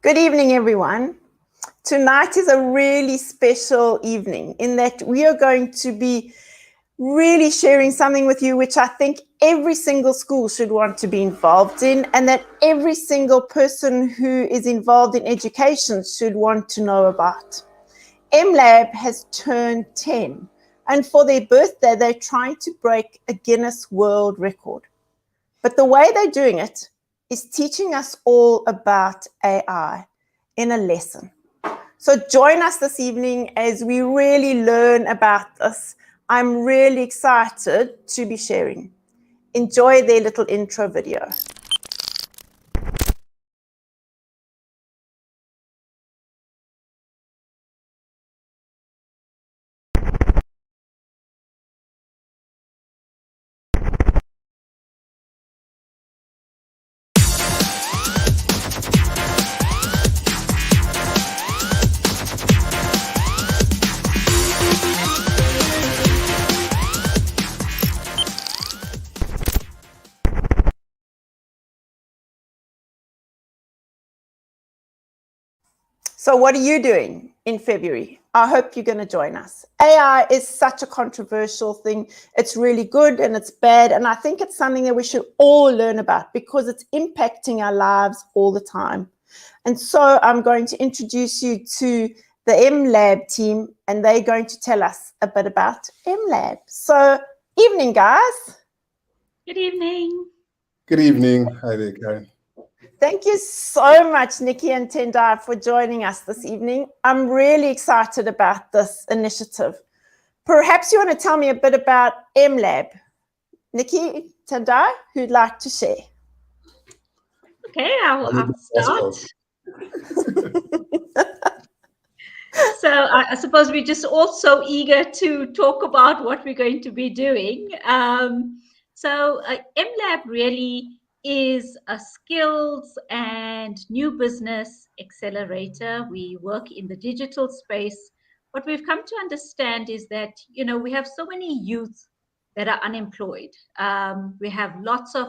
Good evening, everyone. Tonight is a really special evening in that we are going to be really sharing something with you which I think every single school should want to be involved in, and that every single person who is involved in education should want to know about. mLab has turned 10, and for their birthday, they're trying to break a Guinness World Record. But the way they're doing it is teaching us all about AI in a lesson. So join us this evening as we really learn about this. I'm really excited to be sharing. Enjoy their little intro video. So what are you doing in February? I hope you're going to join us. AI is such a controversial thing. It's really good and it's bad. And I think it's something that we should all learn about because it's impacting our lives all the time. And so I'm going to introduce you to the mLab team, and they're going to tell us a bit about mLab. So evening, guys. Good evening. Good evening. Hi there, Karen. Thank you so much, Nicki and Tendai, for joining us this evening. I'm really excited about this initiative. Perhaps you want to tell me a bit about mLab. Nicki, Tendai, who'd like to share? Okay, I'll start. So I suppose we're just also eager to talk about what we're going to be doing. So mLab really is a skills and new business accelerator. We work in the digital space. What we've come to understand is that, we have so many youth that are unemployed. We have lots of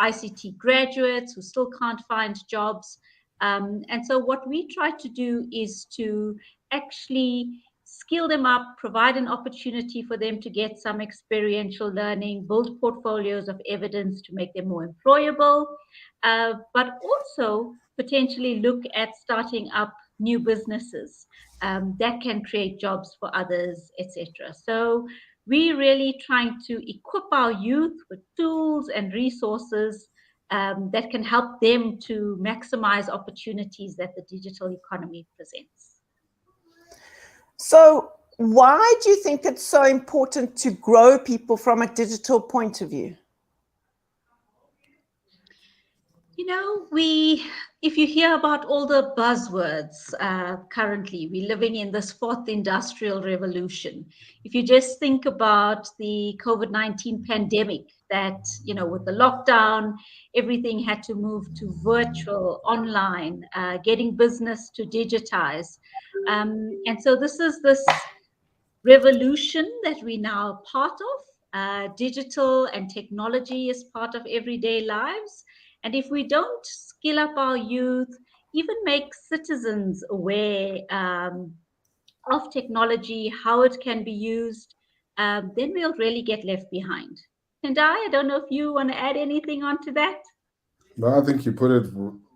ICT graduates who still can't find jobs. And so what we try to do is to actually skill them up, provide an opportunity for them to get some experiential learning, build portfolios of evidence to make them more employable, but also potentially look at starting up new businesses that can create jobs for others, etc. So we're really trying to equip our youth with tools and resources that can help them to maximize opportunities that the digital economy presents. So why do you think it's so important to grow people from a digital point of view? If you hear about all the buzzwords currently, we're living in this fourth industrial revolution. If you just think about the COVID-19 pandemic, that, with the lockdown, everything had to move to virtual, online, getting business to digitize. And so this is this revolution that we now part of. Digital and technology is part of everyday lives. And if we don't skill up our youth, even make citizens aware of technology, how it can be used, then we'll really get left behind. Tendai, I don't know if you want to add anything onto that. No, I think you put it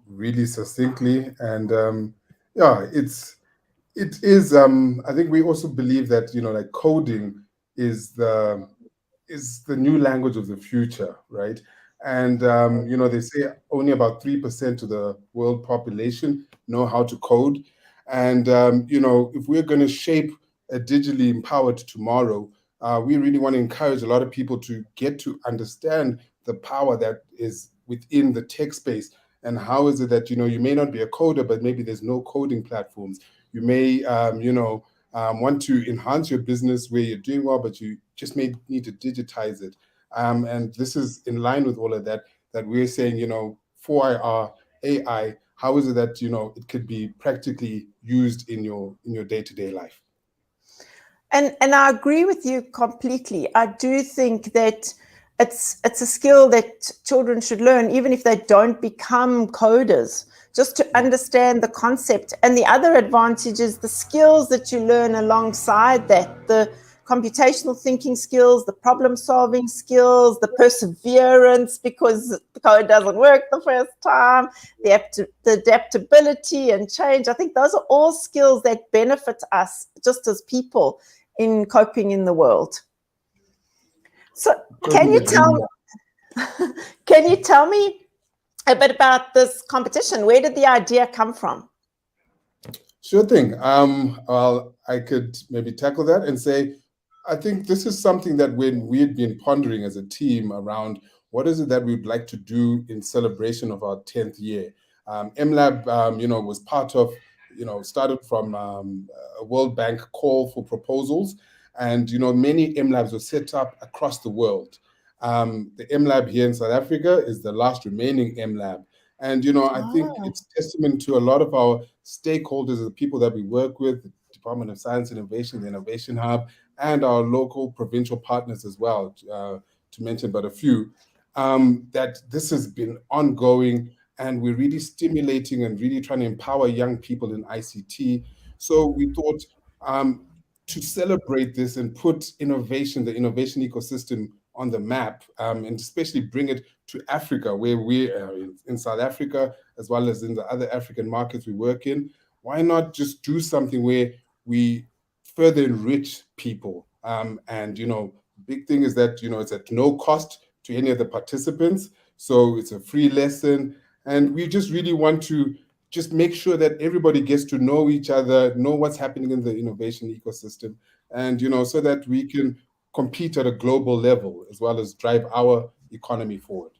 really succinctly. And it is. I think we also believe that like coding is the new language of the future, right? And they say only about 3% of the world population know how to code. And if we're going to shape a digitally empowered tomorrow, we really want to encourage a lot of people to get to understand the power that is within the tech space. And how is it that you may not be a coder, but maybe there's no coding platforms. You may want to enhance your business where you're doing well, but you just may need to digitize it. And this is in line with all of that we're saying, for our AI, how is it that it could be practically used in your day-to-day life? And I agree with you completely. I do think that it's a skill that children should learn, even if they don't become coders, just to understand the concept. And the other advantage is the skills that you learn alongside that, the computational thinking skills, the problem solving skills, the perseverance because the code doesn't work the first time, the adaptability and change. I think those are all skills that benefit us just as people in coping in the world. So can you tell me a bit about this competition? Where did the idea come from? Sure thing. Well, I could maybe tackle that and say, I think this is something that when we had been pondering as a team around what is it that we'd like to do in celebration of our 10th year. mLab, was part of, started from a World Bank call for proposals. And, many mLabs were set up across the world. The mLab here in South Africa is the last remaining mLab. And, I think it's testament to a lot of our stakeholders, the people that we work with, the Department of Science and Innovation, the Innovation Hub, and our local provincial partners as well, to mention but a few, that this has been ongoing, and we're really stimulating and really trying to empower young people in ICT. So we thought to celebrate this and put innovation, the innovation ecosystem on the map, and especially bring it to Africa, where we are in South Africa, as well as in the other African markets we work in. Why not just do something where we further enrich people? And, big thing is that, it's at no cost to any of the participants. So it's a free lesson. And we just really want to just make sure that everybody gets to know each other, know what's happening in the innovation ecosystem, and, so that we can compete at a global level as well as drive our economy forward.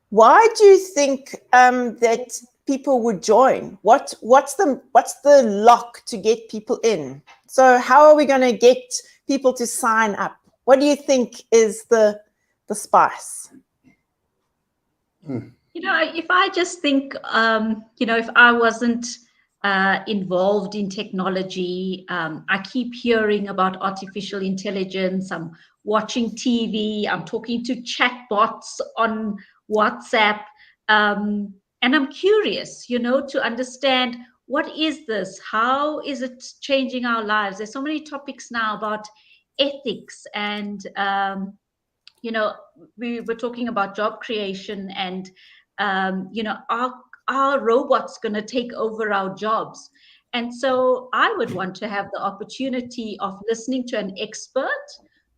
Why do you think that people would join? What's the lock to get people in? So how are we going to get people to sign up? What do you think is the spice? If I just think, if I wasn't involved in technology, I keep hearing about artificial intelligence. I'm watching TV. I'm talking to chatbots on WhatsApp. And I'm curious, to understand, what is this? How is it changing our lives? There's so many topics now about ethics and, we were talking about job creation and, are robots going to take over our jobs? And so I would want to have the opportunity of listening to an expert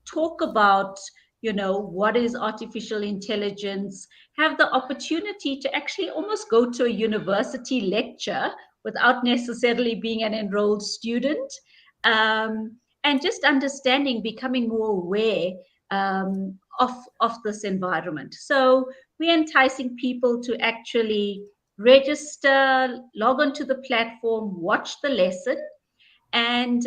talk about, what is artificial intelligence, have the opportunity to actually almost go to a university lecture without necessarily being an enrolled student, and just understanding, becoming more aware of this environment. So we're enticing people to actually register, log onto the platform, watch the lesson. And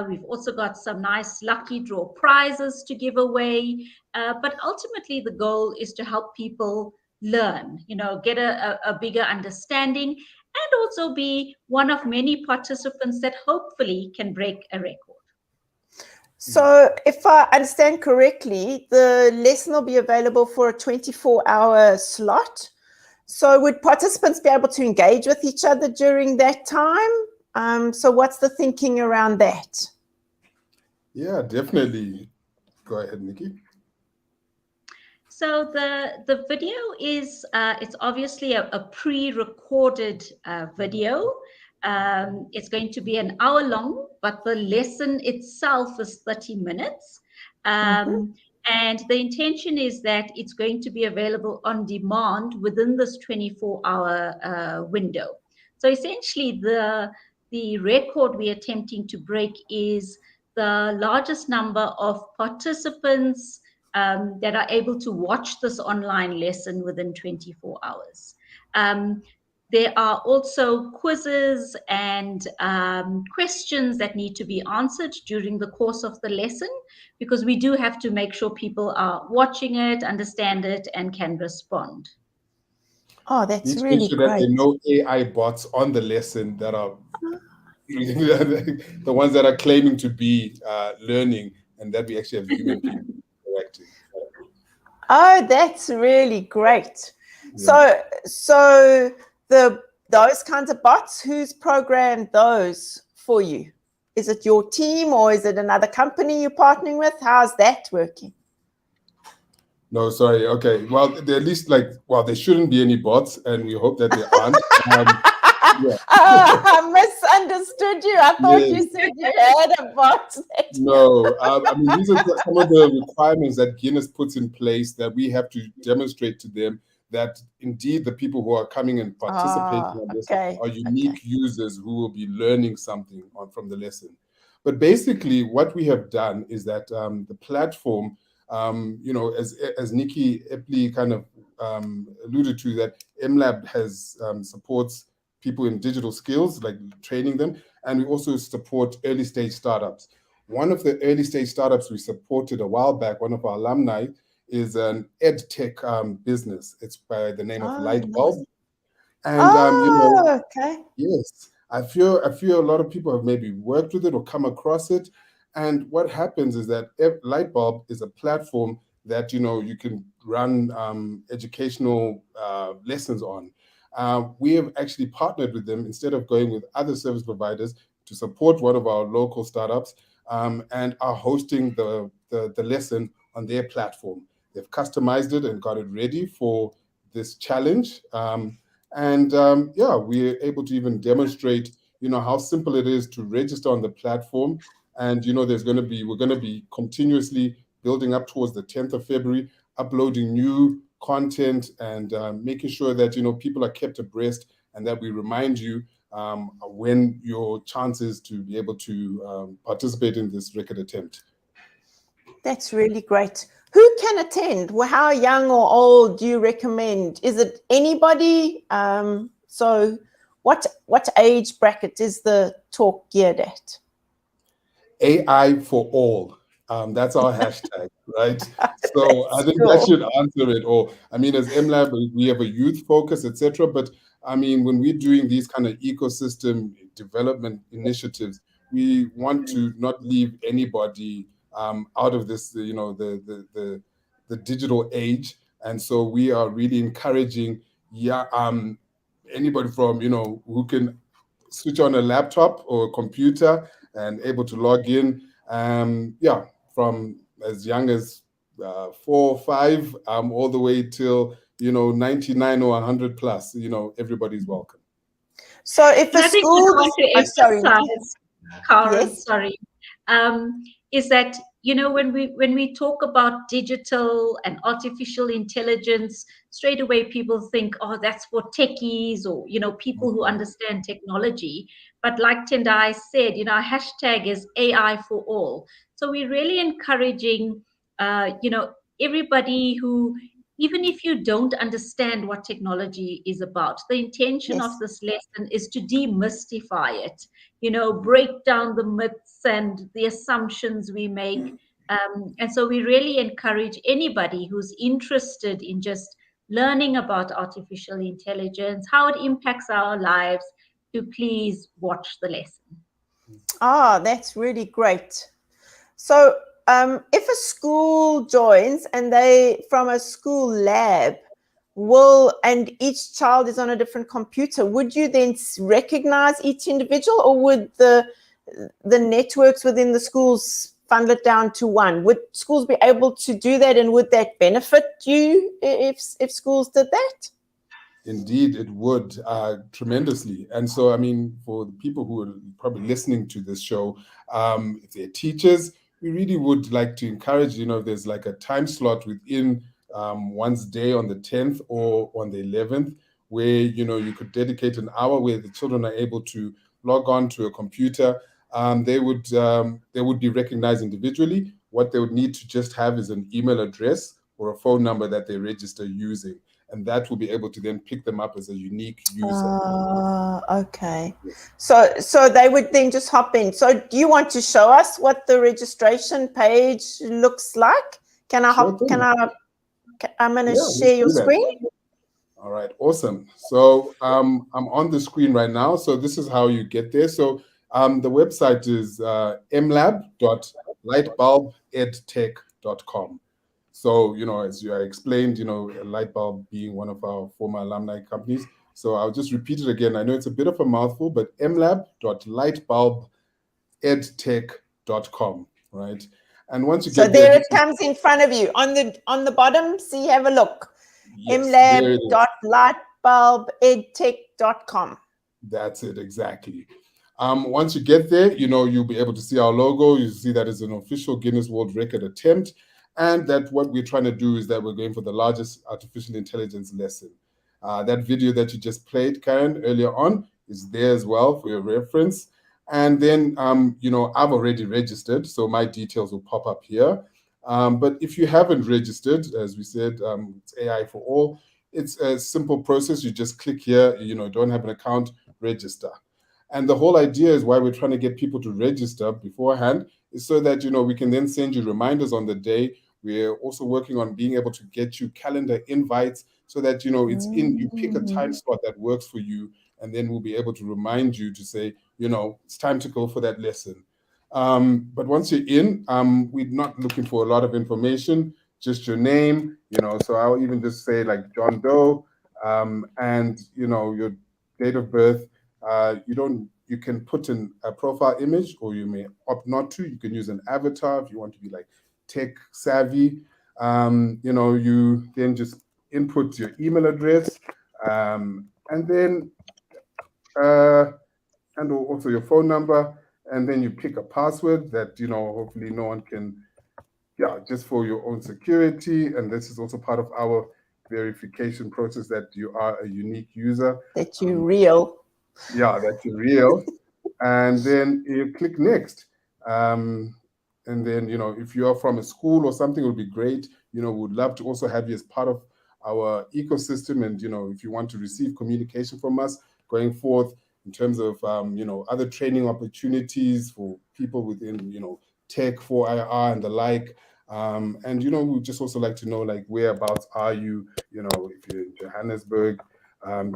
we've also got some nice lucky draw prizes to give away. But ultimately, the goal is to help people learn, get a bigger understanding, and also be one of many participants that hopefully can break a record. So if I understand correctly, the lesson will be available for a 24-hour slot. So would participants be able to engage with each other during that time? So what's the thinking around that? Yeah, definitely. Go ahead, Nicki. So the video is, it's obviously a pre-recorded video. It's going to be an hour long, but the lesson itself is 30 minutes. And the intention is that it's going to be available on demand within this 24-hour window. So essentially, the record we're attempting to break is the largest number of participants that are able to watch this online lesson within 24 hours. There are also quizzes and questions that need to be answered during the course of the lesson, because we do have to make sure people are watching it, understand it, and can respond. Oh, that's really great. That there are no AI bots on the lesson that are the ones that are claiming to be learning, and that we actually have human people. interacting. Oh, that's really great. Yeah. So those kinds of bots, who's programmed those for you? Is it your team or is it another company you're partnering with? How's that working? No, sorry. Okay. Well, they're at least there shouldn't be any bots, and we hope that there aren't. Yeah. I misunderstood you. I thought Yes. you said you had a bot. No, I mean, these are some of the requirements that Guinness puts in place that we have to demonstrate to them that indeed the people who are coming and participating on this are unique users who will be learning something from the lesson. But basically, what we have done is that the platform, as Nicki aptly kind of alluded to, that mLab has supports people in digital skills, like training them, and we also support early stage startups. One of the early stage startups we supported a while back, one of our alumni, is an ed tech business. It's by the name of Lightbulb. And yes, I feel a lot of people have maybe worked with it or come across it. And what happens is that Lightbulb is a platform that you can run educational lessons on. We have actually partnered with them instead of going with other service providers to support one of our local startups, and are hosting the lesson on their platform. They've customized it and got it ready for this challenge. We're able to even demonstrate, how simple it is to register on the platform. And we're going to be continuously building up towards the 10th of February, uploading new content and making sure that people are kept abreast, and that we remind you when your chances to be able to participate in this record attempt. That's really great. Who can attend? Well, how young or old do you recommend? Is it anybody? So what age bracket is the talk geared at? AI for all. That's our hashtag, right? So I think that should answer it. Or I mean, as mLab, we have a youth focus, etc. But I mean, when we're doing these kind of ecosystem development initiatives, we want to not leave anybody out of this, the digital age. And so we are really encouraging anybody from who can switch on a laptop or a computer and able to log in, from as young as 4 or 5, all the way till 99 or 100 plus. Everybody's welcome. So if a school, Karen, is that when we talk about digital and artificial intelligence, straight away people think, oh, that's for techies or people who understand technology. But like Tendai said, our hashtag is AI for all. So we're really encouraging everybody who, even if you don't understand what technology is about, the intention of this lesson is to demystify it, break down the myths and the assumptions we make. And so we really encourage anybody who's interested in just learning about artificial intelligence, how it impacts our lives, to please watch the lesson. That's really great. So if a school joins and they from a school lab and each child is on a different computer, would you then recognize each individual, or would the networks within the schools funnel it down to one? Would schools be able to do that, and would that benefit you if schools did that? Indeed, it would tremendously. And so, I mean, for the people who are probably listening to this show, if they're teachers, we really would like to encourage, if there's like a time slot within one's day on the 10th or on the 11th, where, you could dedicate an hour where the children are able to log on to a computer. They would be recognized individually. What they would need to just have is an email address or a phone number that they register using. And that will be able to then pick them up as a unique user. Okay. So they would then just hop in. So do you want to show us what the registration page looks like? Can I hop? I'm going to share your screen. All right, awesome. So I'm on the screen right now. So this is how you get there. So the website is mlab.lightbulbedtech.com. So, as I explained, Lightbulb being one of our former alumni companies. So I'll just repeat it again. I know it's a bit of a mouthful, but mlab.lightbulbedtech.com, right? And once you So get there, there it comes in front of you on the bottom. See, have a look. yes, mlab.lightbulbedtech.com. That's it, exactly. Once you get there, you'll be able to see our logo. You see that it's an official Guinness World Record attempt, and that what we're trying to do is that we're going for the largest artificial intelligence lesson. That video that you just played, Karen, earlier on is there as well for your reference. And then, I've already registered, so my details will pop up here. But if you haven't registered, as we said, it's AI for all. It's a simple process. You just click here, don't have an account, register. And the whole idea is why we're trying to get people to register beforehand is so that, we can then send you reminders on the day. We're also working on being able to get you calendar invites so that, you pick a time slot that works for you. And then we'll be able to remind you to say, it's time to go for that lesson. But once you're in, we're not looking for a lot of information, just your name, so I'll even just say like John Doe, and, your date of birth. You can put in a profile image, or you may opt not to. You can use an avatar if you want to be like tech savvy. You then just input your email address, and then and also your phone number, and then you pick a password that hopefully no one can, just for your own security. And this is also part of our verification process that you are a unique user, that you're real. That you're real. And then you click next. And then, if you are from a school or something, it would be great. We'd love to also have you as part of our ecosystem. And, if you want to receive communication from us going forth in terms of, other training opportunities for people within, tech, 4IR and the like. And, we just also like to know, like, whereabouts are you, if you're in Johannesburg,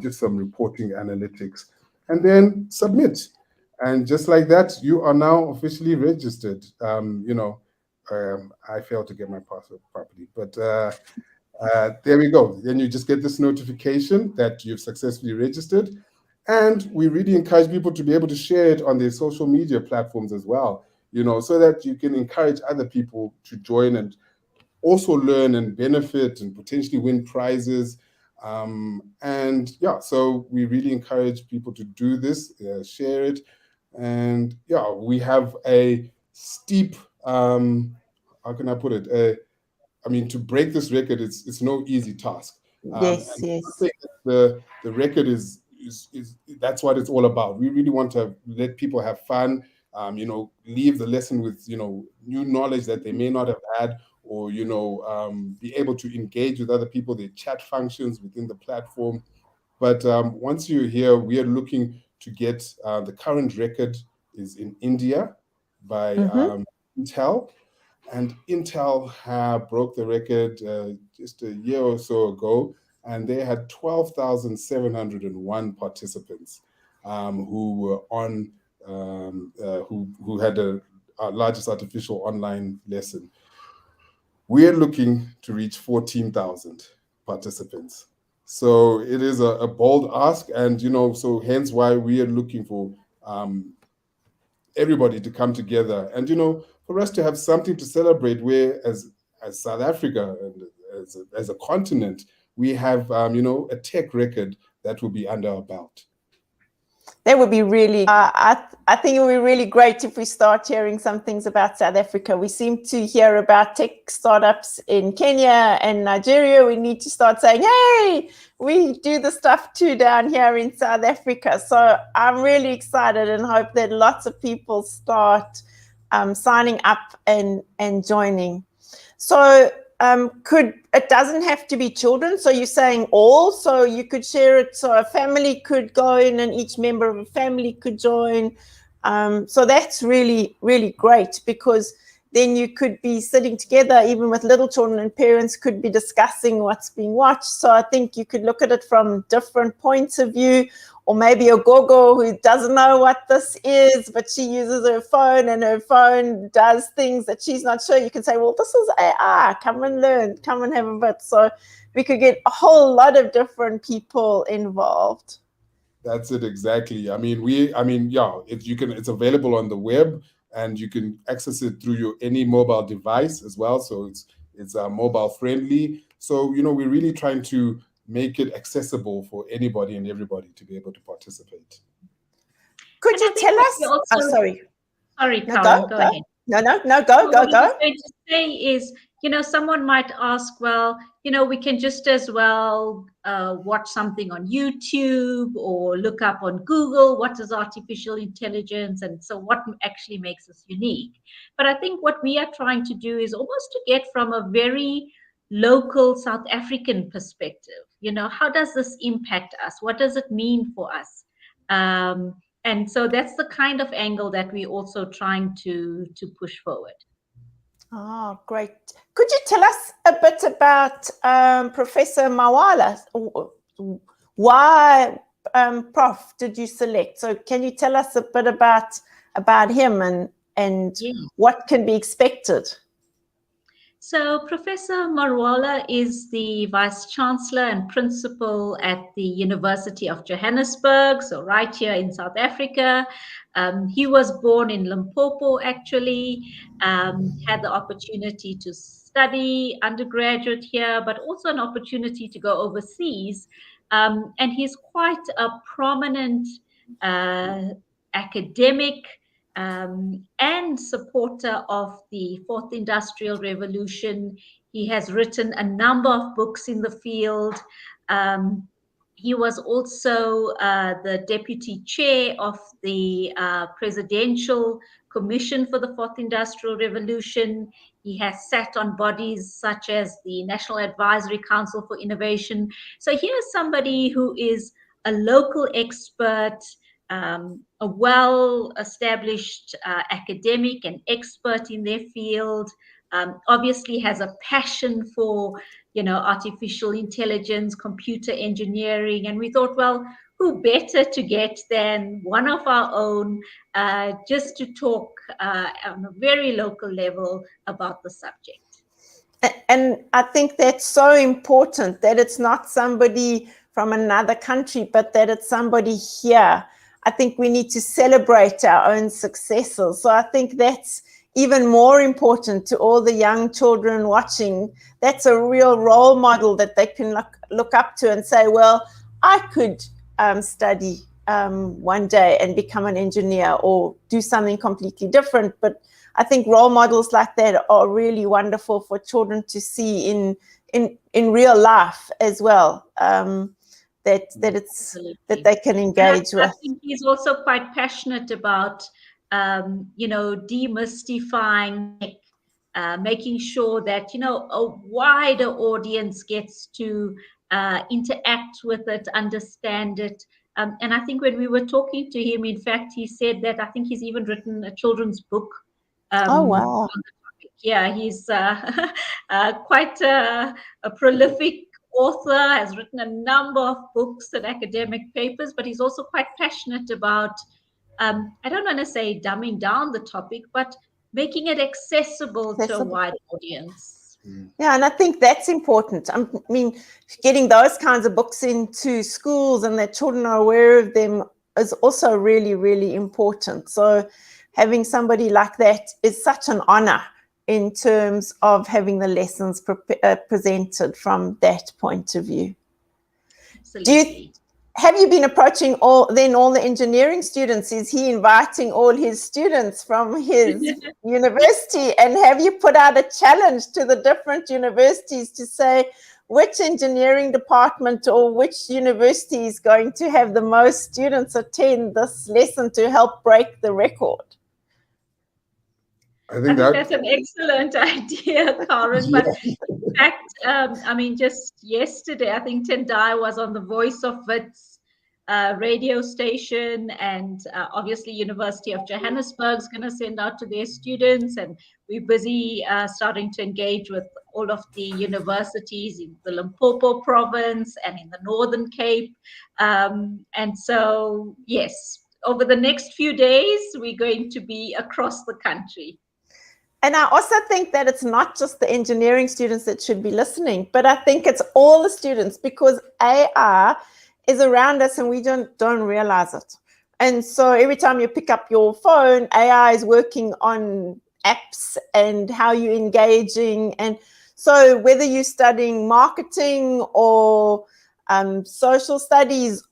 just some reporting analytics, and then submit. And just like that, you are now officially registered. I failed to get my password properly, but there we go. Then you just get this notification that you've successfully registered. And we really encourage people to be able to share it on their social media platforms as well, so that you can encourage other people to join and also learn and benefit and potentially win prizes. So we really encourage people to do this, share it. And we have a steep, how can I put it? To break this record, it's no easy task. Yes. The record is that's what it's all about. We really want to let people have fun, leave the lesson with, new knowledge that they may not have had, or, be able to engage with other people, their chat functions within the platform. But once you're here, we are looking to get the current record is in India by Intel. And Intel broke the record just a year or so ago, and they had 12,701 participants who were on, who had a largest artificial online lesson. We are looking to reach 14,000 participants. So it is a bold ask, and so hence why we are looking for everybody to come together, and for us to have something to celebrate. Where as South Africa and as a continent, we have a tech record that will be under our belt. That would be really, I think it would be really great if we start hearing some things about South Africa. We seem to hear about tech startups in Kenya and Nigeria. We need to start saying, hey, we do the stuff too down here in South Africa. So I'm really excited and hope that lots of people start signing up and joining. So it doesn't have to be children, so you're saying all, so you could share it, so a family could go in and each member of a family could join. So that's really, really great, because then you could be sitting together, even with little children, and parents could be discussing what's being watched. So I think you could look at it from different points of view. Or maybe a gogo who doesn't know what this is, but she uses her phone and her phone does things that she's not sure. You can say, well, this is AI, come and learn, come and have a bit. So we could get a whole lot of different people involved. That's it, exactly. I mean, yeah, it's available on the web, and you can access it through any mobile device as well. So it's mobile friendly. So, we're really trying to make it accessible for anybody and everybody to be able to participate. Could you tell us? Also, sorry. Sorry, Karen, go ahead. No, go. What I was going to say is, someone might ask, well, we can just as well watch something on YouTube or look up on Google, what is artificial intelligence? And so what actually makes us unique? But I think what we are trying to do is almost to get from a very local South African perspective. How does this impact us? What does it mean for us? And so that's the kind of angle that we're also trying to push forward. Oh, great. Could you tell us a bit about Professor Marawa? Why, Prof, did you select? So can you tell us a bit about him and what can be expected? So Professor Marawa is the Vice Chancellor and Principal at the University of Johannesburg, so right here in South Africa. He was born in Limpopo, actually, had the opportunity to study undergraduate here, but also an opportunity to go overseas. And he's quite a prominent academic and supporter of the Fourth Industrial Revolution. He has written a number of books in the field. He was also the deputy chair of the Presidential Commission for the Fourth Industrial Revolution. He has sat on bodies such as the National Advisory Council for Innovation. So here's somebody who is a local expert, a well-established academic and expert in their field, obviously has a passion for, artificial intelligence, computer engineering. And we thought, well, who better to get than one of our own just to talk on a very local level about the subject. And I think that's so important, that it's not somebody from another country, but that it's somebody here. I think we need to celebrate our own successes. So I think that's even more important to all the young children watching. That's a real role model that they can look up to and say, well, I could study one day and become an engineer or do something completely different. But I think role models like that are really wonderful for children to see in real life as well. That they can engage with. I think he's also quite passionate about demystifying, making sure that a wider audience gets to interact with it, understand it. And I think when we were talking to him, in fact, he said that I think he's even written a children's book. Oh wow! On the topic. Yeah, he's quite a prolific author, has written a number of books and academic papers, but he's also quite passionate about, I don't want to say dumbing down the topic, but making it accessible to a wide audience. Yeah, and I think that's important. I mean, getting those kinds of books into schools and that children are aware of them is also really, really important. So having somebody like that is such an honor in terms of having the lessons presented from that point of view. Absolutely. Have you been approaching all the engineering students? Is he inviting all his students from his university? And have you put out a challenge to the different universities to say which engineering department or which university is going to have the most students attend this lesson to help break the record? I think that's an excellent idea, Karen. But in fact, just yesterday, I think Tendai was on the Voice of Wits radio station, and obviously University of Johannesburg is going to send out to their students, and we're busy starting to engage with all of the universities in the Limpopo province and in the Northern Cape. And so, yes, over the next few days, we're going to be across the country. And I also think that it's not just the engineering students that should be listening, but I think it's all the students, because AI is around us and we don't realize it. And so every time you pick up your phone, AI is working on apps and how you're engaging. And so whether you're studying marketing or social studies,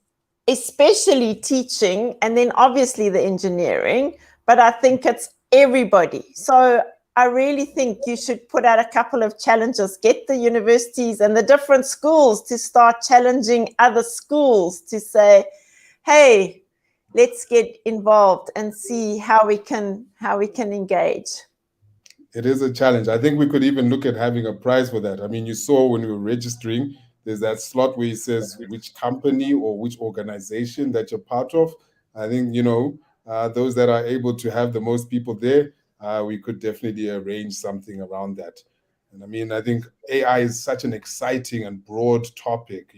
especially teaching, and then obviously the engineering, but I think it's everybody. So I really think you should put out a couple of challenges, get the universities and the different schools to start challenging other schools to say, hey, let's get involved and see how we can engage. It is a challenge. I think we could even look at having a prize for that. I mean, you saw when we were registering, there's that slot where it says which company or which organization that you're part of. I think, those that are able to have the most people there, we could definitely arrange something around that. And I mean, I think AI is such an exciting and broad topic,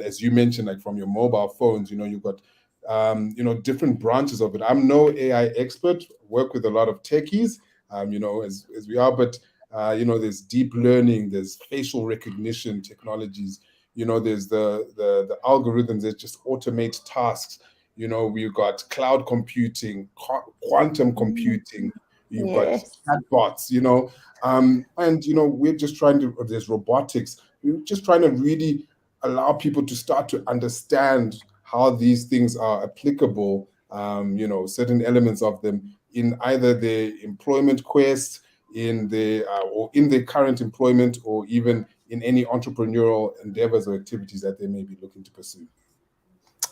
as you mentioned, like from your mobile phones, you've got, different branches of it. I'm no AI expert, work with a lot of techies, as we are, but, there's deep learning, there's facial recognition technologies, there's the algorithms that just automate tasks. We've got cloud computing, quantum computing, you've got chatbots, and, we're just trying to, there's robotics. We're just trying to really allow people to start to understand how these things are applicable, certain elements of them in either their employment quest, in their or in their current employment, or even in any entrepreneurial endeavors or activities that they may be looking to pursue.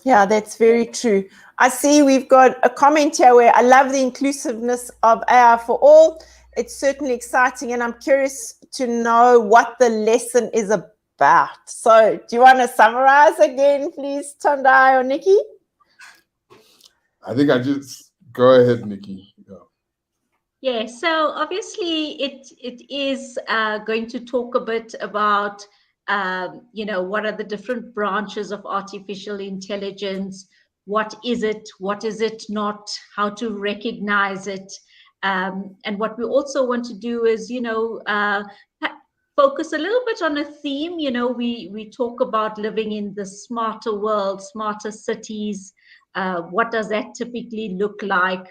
Yeah, that's very true. I see we've got a comment here where I love the inclusiveness of AI for all. It's certainly exciting, and I'm curious to know what the lesson is about. So do you want to summarize again, please, Tendai or Nicki? I think I just go ahead, Nicki. Yeah, so obviously it is going to talk a bit about, what are the different branches of artificial intelligence, what is it not, how to recognize it. And what we also want to do is, focus a little bit on a theme. We talk about living in the smarter world, smarter cities. What does that typically look like?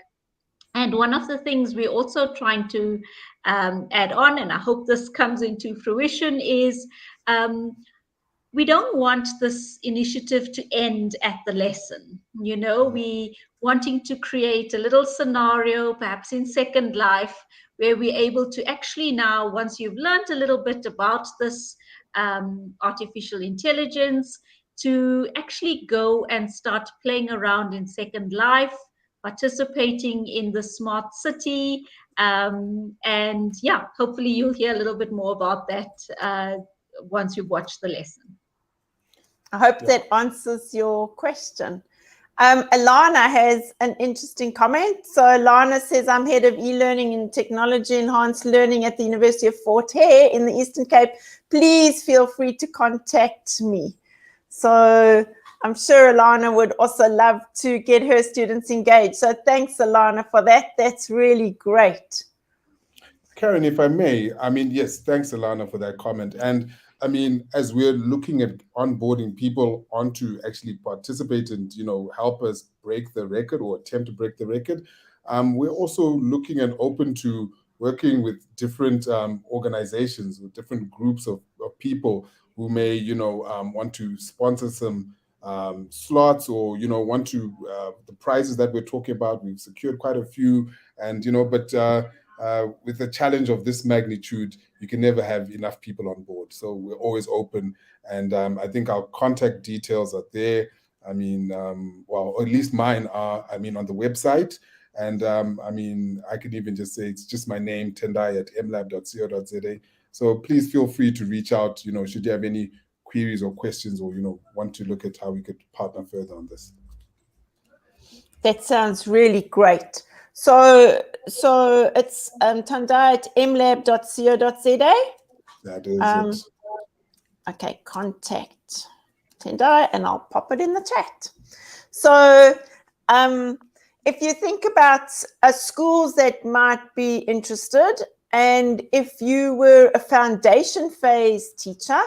And one of the things we're also trying to add on, and I hope this comes into fruition, is we don't want this initiative to end at the lesson. We wanting to create a little scenario, perhaps in Second Life, where we're able to actually now, once you've learned a little bit about this artificial intelligence, to actually go and start playing around in Second Life, participating in the smart city. And yeah, hopefully you'll hear a little bit more about that once you've watched the lesson. I hope that answers your question. Alana has an interesting comment. So Alana says, I'm head of e-learning and technology enhanced learning at the University of Fort Hare in the Eastern Cape. Please feel free to contact me. So I'm sure Alana would also love to get her students engaged. So thanks, Alana, for that. That's really great. Karen, if I may, yes, thanks, Alana, for that comment. And as we're looking at onboarding people onto actually participate and, help us break the record or attempt to break the record, we're also looking and open to working with different organizations, with different groups of people who may, want to sponsor some slots or, want to, the prizes that we're talking about. We've secured quite a few, and, but with a challenge of this magnitude, you can never have enough people on board. So we're always open. And I think our contact details are there. Well, at least mine are, on the website. And I could even just say it's just my name, Tendai at mlab.co.za. So please feel free to reach out, should you have any queries or questions, or want to look at how we could partner further on this. That sounds really great. So it's Tendai at mlab.co.za. That is it. Okay, contact Tendai, and I'll pop it in the chat. So if you think about schools that might be interested, and if you were a foundation phase teacher,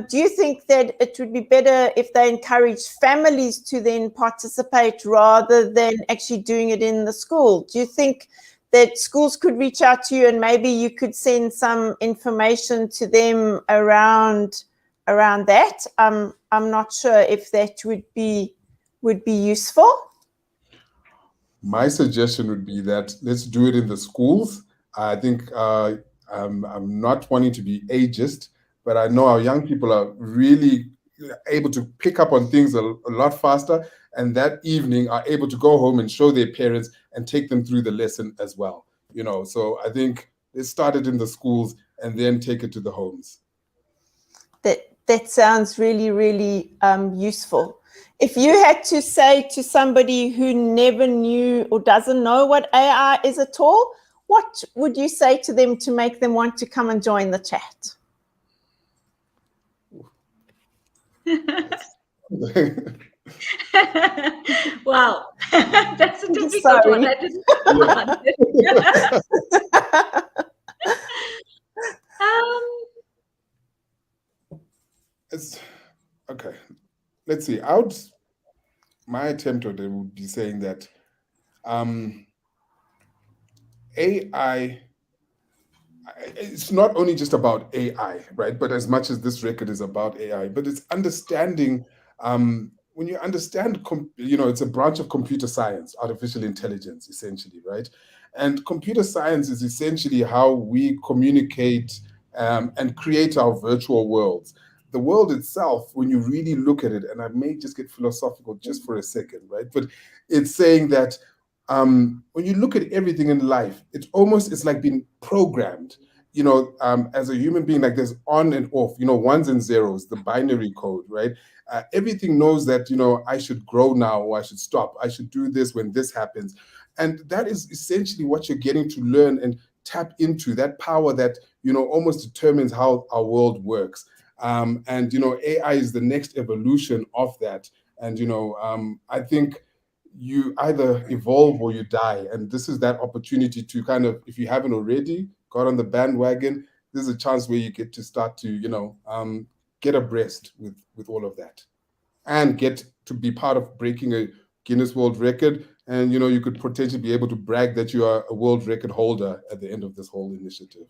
do you think that it would be better if they encourage families to then participate rather than actually doing it in the school? Do you think that schools could reach out to you and maybe you could send some information to them around that? I'm not sure if that would be useful. My suggestion would be that let's do it in the schools. I think I'm not wanting to be ageist, but I know our young people are really able to pick up on things a lot faster, and that evening are able to go home and show their parents and take them through the lesson as well. So I think let's start it in the schools and then take it to the homes. That sounds really, really useful. If you had to say to somebody who never knew or doesn't know what AI is at all, what would you say to them to make them want to come and join the chat? Wow, that's a difficult one. I didn't know okay. Let's see. My attempt at it would be saying that AI, it's not only just about AI, right? But as much as this record is about AI, but it's understanding, when you understand, it's a branch of computer science, artificial intelligence, essentially, right? And computer science is essentially how we communicate and create our virtual worlds. The world itself, when you really look at it, and I may just get philosophical just for a second, right? But it's saying that when you look at everything in life, it's like being programmed, as a human being, like there's on and off, ones and zeros, the binary code, right? Everything knows that, I should grow now, or I should stop. I should do this when this happens. And that is essentially what you're getting to learn and tap into, that power that, almost determines how our world works. And AI is the next evolution of that. And, I think you either evolve or you die. And this is that opportunity to kind of, if you haven't already got on the bandwagon, this is a chance where you get to start to, get abreast with all of that and get to be part of breaking a Guinness World Record. And, you could potentially be able to brag that you are a world record holder at the end of this whole initiative.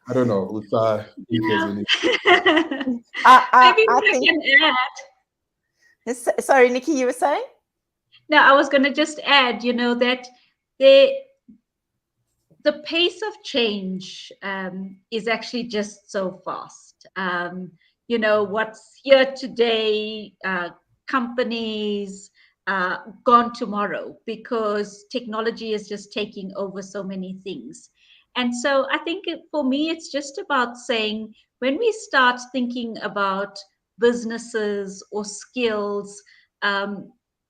I don't know. With, maybe I think, can add. Sorry, Nicki, you were saying? No, I was going to just add, that the pace of change is actually just so fast. What's here today, companies gone tomorrow, because technology is just taking over so many things. And so I think for me, it's just about saying, when we start thinking about businesses or skills,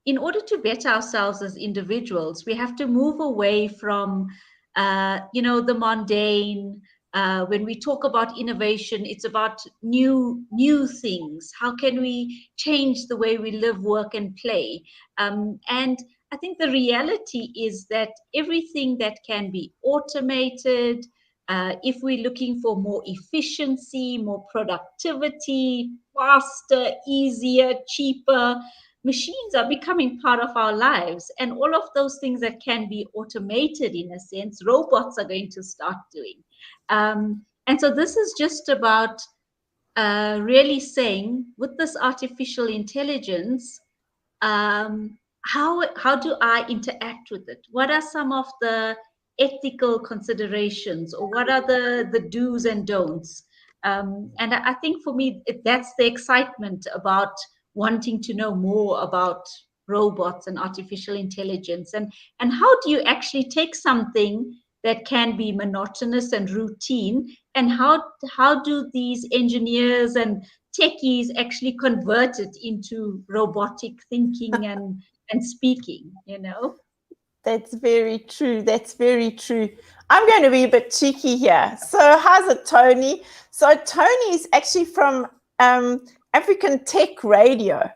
in order to better ourselves as individuals, we have to move away from, the mundane. When we talk about innovation, it's about new things. How can we change the way we live, work, and play? And I think the reality is that everything that can be automated, if we're looking for more efficiency, more productivity, faster, easier, cheaper, machines are becoming part of our lives. And all of those things that can be automated, in a sense, robots are going to start doing. And so this is just about really saying, with this artificial intelligence, how do I interact with it? What are some of the ethical considerations, or what are the do's and don'ts? And I think for me, that's the excitement about wanting to know more about robots and artificial intelligence, and how do you actually take something that can be monotonous and routine, and how do these engineers and techies actually convert it into robotic thinking and speaking, That's very true. That's very true. I'm going to be a bit cheeky here. So how's it, Tony? So Tony is actually from African Tech Radio.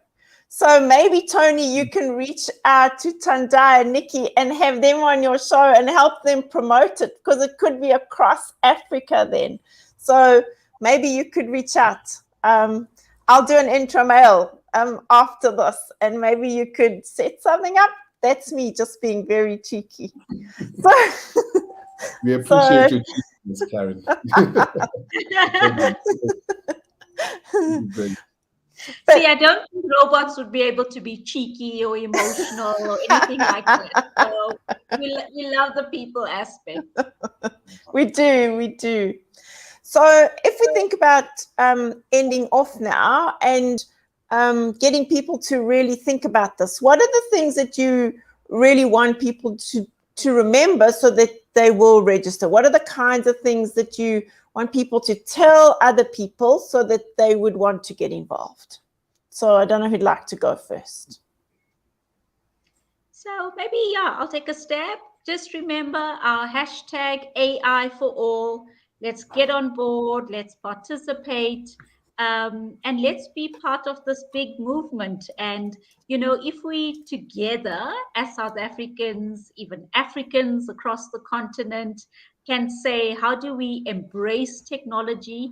So maybe, Tony, you can reach out to Tendai and Nicki and have them on your show and help them promote it, because it could be across Africa then. So maybe you could reach out. I'll do an intro mail after this, and maybe you could set something up. That's me just being very cheeky. So, we appreciate your cheekiness, Karen. See, I don't think robots would be able to be cheeky or emotional or anything like that. So we love the people aspect. We do. So if we think about ending off now and getting people to really think about this, what are the things that you really want people to remember so that they will register? What are the kinds of things that you want people to tell other people so that they would want to get involved? So I don't know who'd like to go first. So maybe, I'll take a stab. Just remember our hashtag AI for all. Let's get on board. Let's participate. And let's be part of this big movement. And, if we together as South Africans, even Africans across the continent, can say, how do we embrace technology,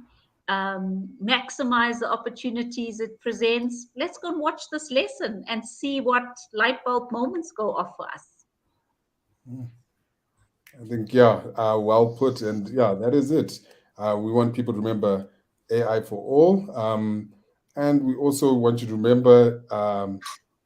maximize the opportunities it presents? Let's go and watch this lesson and see what light bulb moments go off for us. I think, well put. And that is it. We want people to remember AI for all. And we also want you to remember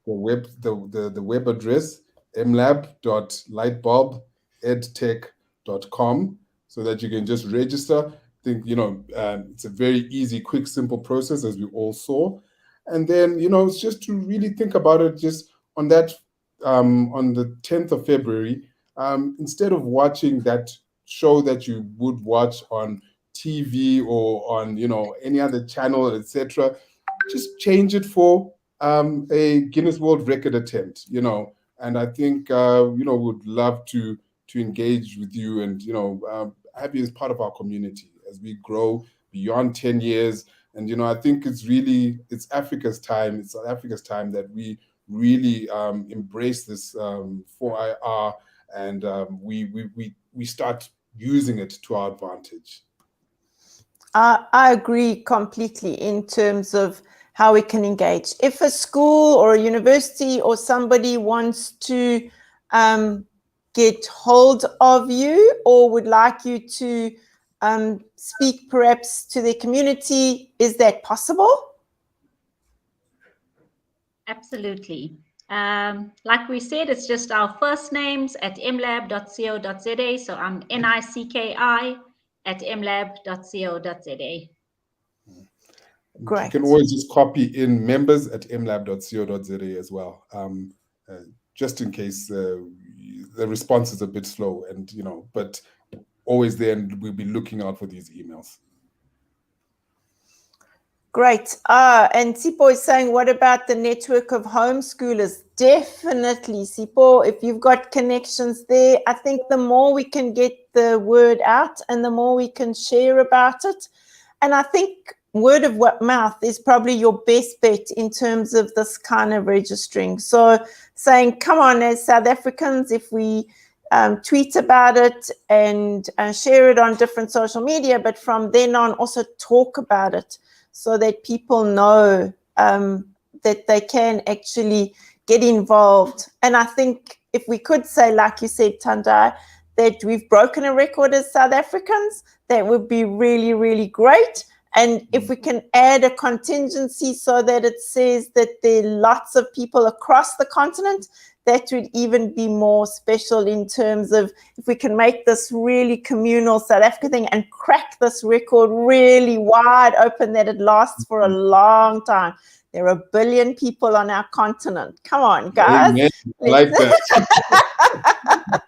the web address, mlab.lightbulbedtech.com, so that you can just register. I think, it's a very easy, quick, simple process, as we all saw. And then, it's just to really think about it just on that, on the 10th of February, instead of watching that show that you would watch on TV or on, any other channel, etc., just change it for a Guinness World Record attempt, and I think, would love to engage with you and, have you as part of our community as we grow beyond 10 years. And, I think it's Africa's time. It's South Africa's time that we really embrace this 4IR and we start using it to our advantage. I agree completely in terms of how we can engage. If a school or a university or somebody wants to get hold of you or would like you to speak perhaps to their community, is that possible? Absolutely. Like we said, it's just our first names at mlab.co.za. So I'm NICKI at mlab.co.za. Great. You can always just copy in members at mlab.co.za as well, just in case the response is a bit slow, and but always there, and we'll be looking out for these emails. Great. And Sipo is saying, what about the network of homeschoolers? Definitely, Sipo, if you've got connections there, I think the more we can get the word out and the more we can share about it. And I think word of mouth is probably your best bet in terms of this kind of registering. So saying, come on, as South Africans, if we tweet about it and share it on different social media, but from then on also talk about it, so that people know that they can actually get involved. And I think if we could say, like you said, Tendai, that we've broken a record as South Africans, that would be really, really great. And if we can add a contingency so that it says that there are lots of people across the continent, that would even be more special in terms of if we can make this really communal South Africa thing and crack this record really wide open, that it lasts for a long time. There are 1 billion people on our continent. Come on, guys. Amen. I like that.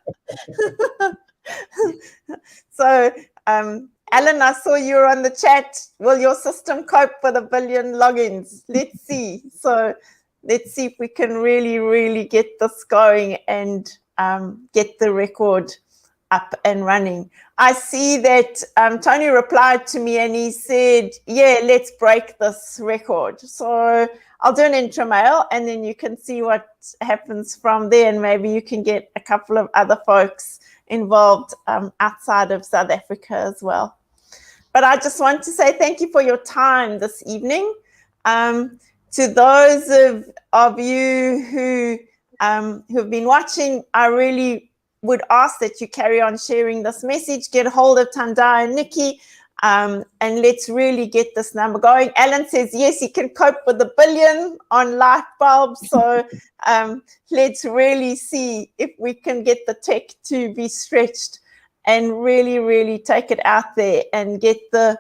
So, Alan, I saw you were on the chat. Will your system cope with 1 billion logins? Let's see. So let's see if we can really, really get this going and get the record up and running. I see that Tony replied to me and he said, yeah, let's break this record. So I'll do an intro mail and then you can see what happens from there, and maybe you can get a couple of other folks involved outside of South Africa as well. But I just want to say thank you for your time this evening. To those of you who have been watching, I really would ask that you carry on sharing this message, get hold of Tendai and Nicki, and let's really get this number going. Alan says, yes, he can cope with 1 billion on light bulbs. So let's really see if we can get the tech to be stretched and really, really take it out there and get the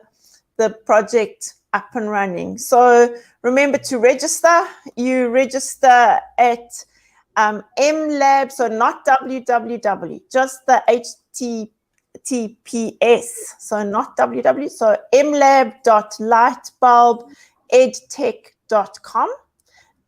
project up and running. So remember to register. You register at mLabs, so not www, just the HTTPS, so not www, so mlab.lightbulbedtech.com,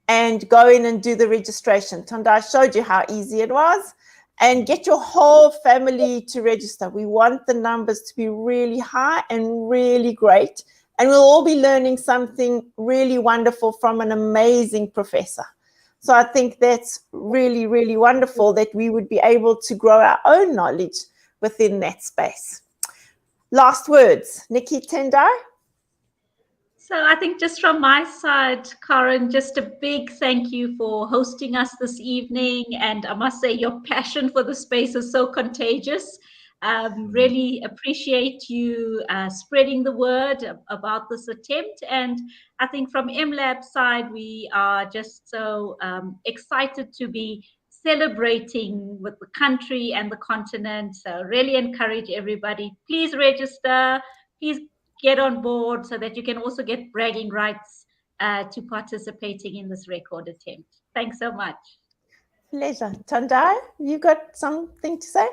and go in and do the registration. Tendai showed you how easy it was, and get your whole family to register. We want the numbers to be really high and really great, and we'll all be learning something really wonderful from an amazing professor. So I think that's really, really wonderful that we would be able to grow our own knowledge within that space. Last words, Nicki, Tendai? So I think just from my side, Karen, just a big thank you for hosting us this evening. And I must say your passion for the space is so contagious. Really appreciate you spreading the word about this attempt. And I think from mLab's side, we are just so excited to be celebrating with the country and the continent. So really encourage everybody, please register, please get on board so that you can also get bragging rights to participating in this record attempt. Thanks so much. Pleasure. Tendai, you got something to say?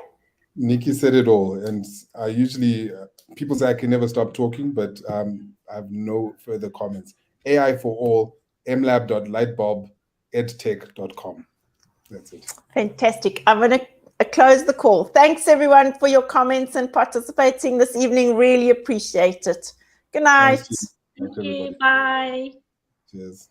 Nicki said it all, and I usually, people say I can never stop talking, but I have no further comments. AI for all, mlab.lightbulbedtech.com. That's it. Fantastic. I'm going to close the call. Thanks, everyone, for your comments and participating this evening. Really appreciate it. Good night. Thank you. Bye. Cheers.